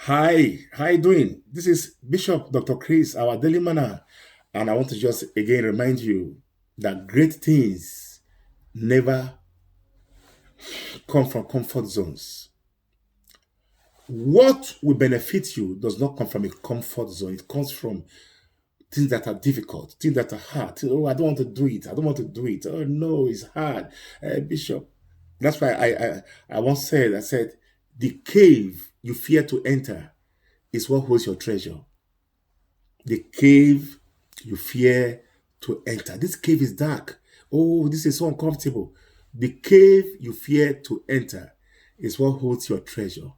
Hi, how you doing? This is Bishop Dr. Chris, our daily manna, and I want to just again remind you that great things never come from comfort zones. What will benefit you does not come from a comfort zone. It comes from things that are difficult, things that are hard. Oh, I don't want to do it. I don't want to do it. Oh no, it's hard. Bishop, that's why I once said, I said, the cave you fear to enter is what holds your treasure. The cave you fear to enter. This cave is dark. Oh, this is so uncomfortable. The cave you fear to enter is what holds your treasure.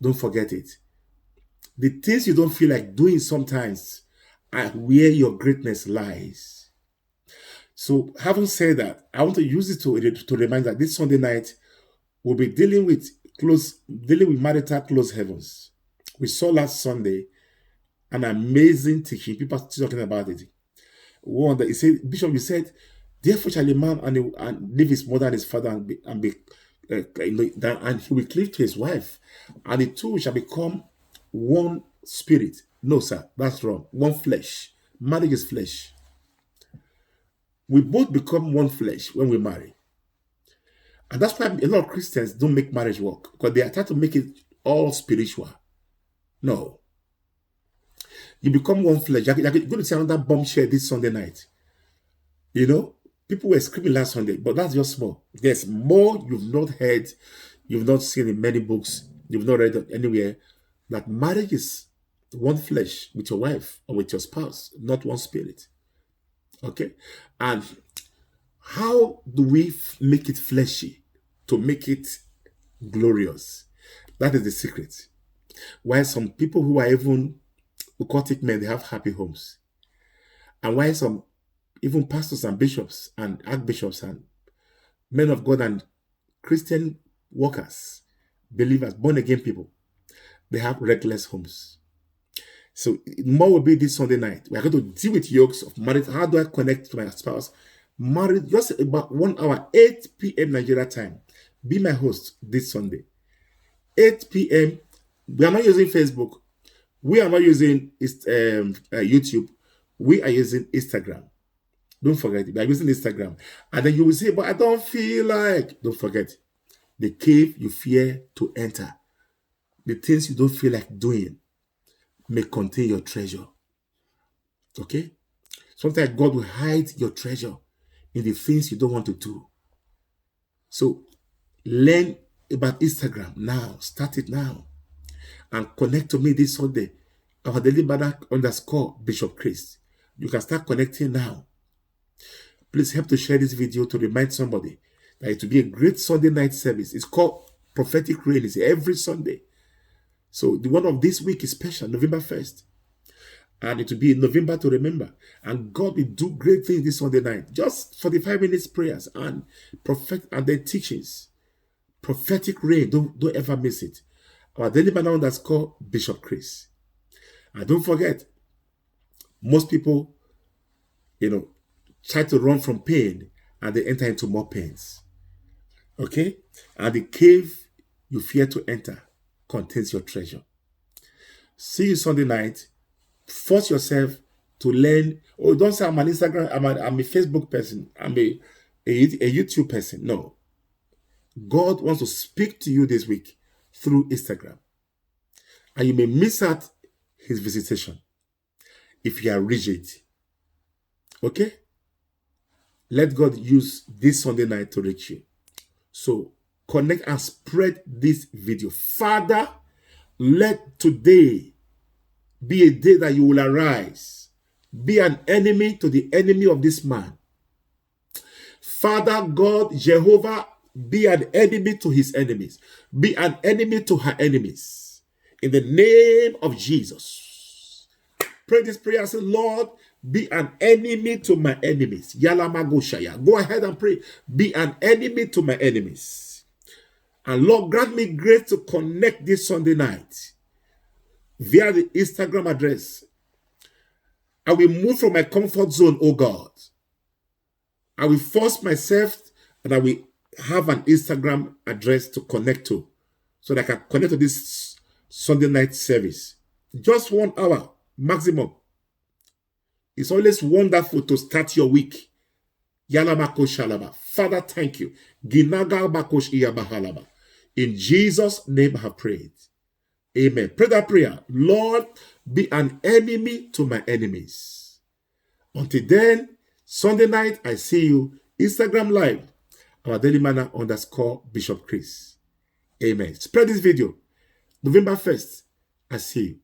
Don't forget it. The things you don't feel like doing sometimes are where your greatness lies. So, having said that, I want to use it to remind that this Sunday night we'll be dealing with marital close heavens. We saw last Sunday an amazing teaching. People are still talking about it. One that he said, Bishop, you said, therefore shall a man and leave his mother and his father and be and he will cleave to his wife, and the two shall become one spirit. No, sir, that's wrong. One flesh. Marriage is flesh. We both become one flesh when we marry. And that's why a lot of Christians don't make marriage work because they are trying to make it all spiritual. No. You become one flesh. You're going to see another bombshell this Sunday night. You know, people were screaming last Sunday, but that's just small. There's more you've not heard, you've not seen in many books, you've not read anywhere, that marriage is one flesh with your wife or with your spouse, not one spirit. Okay? And how do we make it fleshy to make it glorious? That is the secret. Why some people who are even occultic men, they have happy homes. And why some even pastors and bishops and archbishops and men of God and Christian workers, believers, born again people, they have reckless homes. So more will be this Sunday night. We are going to deal with yokes of marriage. How do I connect to my spouse? Marriage, just about 1 hour, 8 p.m. Nigeria time. Be my host this Sunday. 8 p.m. We are not using Facebook. We are not using YouTube. We are using Instagram. Don't forget, we are using Instagram. And then you will say, but I don't feel like. Don't forget, the cave you fear to enter, the things you don't feel like doing, may contain your treasure. Okay? Sometimes God will hide your treasure in the things you don't want to do. So learn about Instagram now. Start it now. And connect to me this Sunday. Our daily banner _ Bishop Chris. You can start connecting now. Please help to share this video to remind somebody that it will be a great Sunday night service. It's called Prophetic Rain. It's every Sunday. So the one of this week is special, November 1st. And it will be in November to remember. And God will do great things this Sunday night. Just 45 minutes prayers and then teachings. Prophetic Rain. Don't ever miss it. Our daily banner _ Bishop Chris. And don't forget, most people, try to run from pain and they enter into more pains. Okay? And the cave you fear to enter contains your treasure. See you Sunday night. Force yourself to learn. Oh, don't say I'm an Instagram, I'm a Facebook person, I'm a YouTube person. No. God wants to speak to you this week through Instagram. And you may miss out his visitation if you are rigid. Okay? Let God use this Sunday night to reach you. So connect and spread this video. Father, let today be a day that you will arise. Be an enemy to the enemy of this man. Father God, Jehovah, be an enemy to his enemies. Be an enemy to her enemies. In the name of Jesus. Pray this prayer and say, Lord, be an enemy to my enemies. Yalamagoshaya. Go ahead and pray. Be an enemy to my enemies. And Lord, grant me grace to connect this Sunday night via the Instagram address. I will move from my comfort zone, oh God. I will force myself and I will have an Instagram address to connect to so that I can connect to this Sunday night service. Just 1 hour maximum. It's always wonderful to start your week. Yalabako Shalaba. Father, thank you. Ginaga Bakosh Iyabahalaba. In Jesus' name I have prayed. Amen. Pray that prayer. Lord, be an enemy to my enemies. Until then, Sunday night, I see you. Instagram Live, our daily manner _ Bishop Chris. Amen. Spread this video. November 1st, I see you.